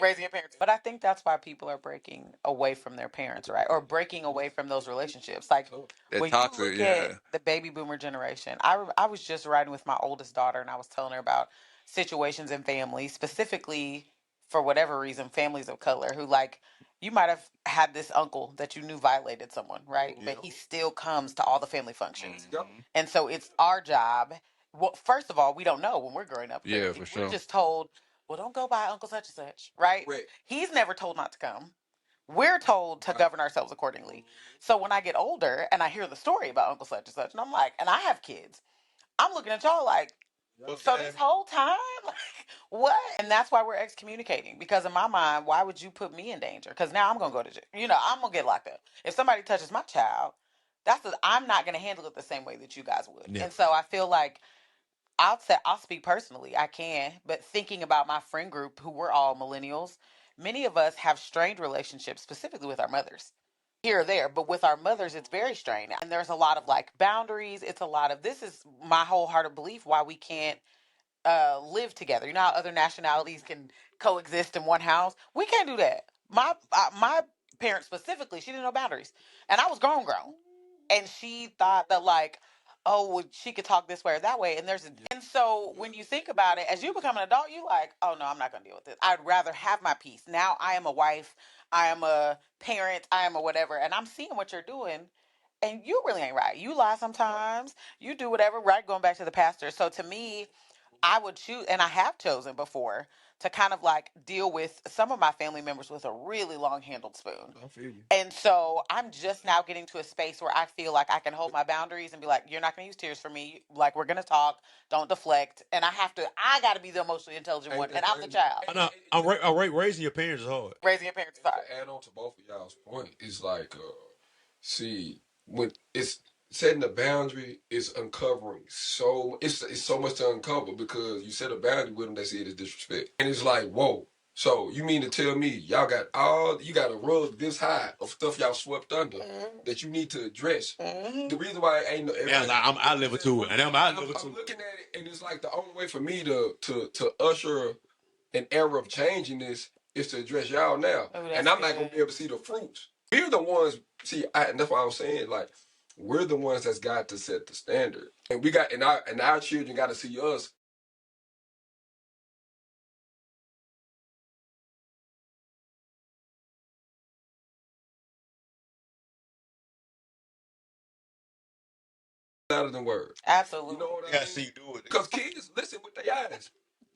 Raising your parents. But I think that's why people are breaking away from their parents, right? Or breaking away from those relationships. Like That when you toxic, look yeah. at the baby boomer generation, I was just riding with my oldest daughter and I was telling her about situations in families, specifically for whatever reason, families of color who like you might have had this uncle that you knew violated someone, right? But he still comes to all the family functions. Mhm. And so it's our job. Well, first of all, we don't know when we're growing up. Yeah, Clearly, for we're sure. just told, "Well, don't go by Uncle such and such," right? Correct. He's never told not to come. We're told to govern ourselves accordingly. So when I get older and I hear the story about Uncle such and such, and I'm like, and I have kids, I'm looking at y'all like, so this whole time, like, what? And that's why we're excommunicating. Because in my mind, why would you put me in danger? Because now I'm gonna go to jail. You know, I'm gonna get locked up. If somebody touches my child, I'm not gonna handle it the same way that you guys would. Yeah. And so I feel like I'll speak personally. I can, but thinking about my friend group, who we're all millennials, many of us have strained relationships, specifically with our mothers. Here or there, but with our mothers, it's very strained. And there's a lot of like boundaries. It's a lot of this is my wholehearted belief why we can't live together. You know how other nationalities can coexist in one house? We can't do that. My parents specifically, she didn't know boundaries, and I was grown, and she thought that like, oh, well, she could talk this way or that way, and and so when you think about it, as you become an adult, you like, oh no, I'm not gonna deal with this. I'd rather have my peace. Now I am a wife, I am a parent, I am a whatever, and I'm seeing what you're doing. And you really ain't right. You lie sometimes. You do whatever, right? Going back to the pastor. So to me, I would choose, and I have chosen before to kind of like deal with some of my family members with a really long handled spoon. I feel you. And so I'm just now getting to a space where I feel like I can hold my boundaries and be like, you're not going to use tears for me. Like, we're going to talk. Don't deflect. And I got to be the emotionally intelligent one. And I'm the child. I know. Raising your parents is hard. Raising your parents is hard. To add on to both of y'all's point, it's like, see, when it's setting a boundary, it's uncovering it's so much to uncover because you set a boundary with them, they see it as disrespect, and it's like, whoa. So you mean to tell me you got a rug this high of stuff y'all swept under that you need to address? The reason why ain't no Yeah, like, I'm I live it too, and I live it I'm too. looking at it, and it's like the only way for me to usher an era of changing this is to address y'all now, Oh, and I'm not gonna be able to see the fruits. We're the ones. And that's why I was saying, like, we're the ones that's got to set the standard, and we got, and our children got to see us. Louder than words. You Absolutely. know what You I gotta mean? see you do it. Because kids listen with their eyes.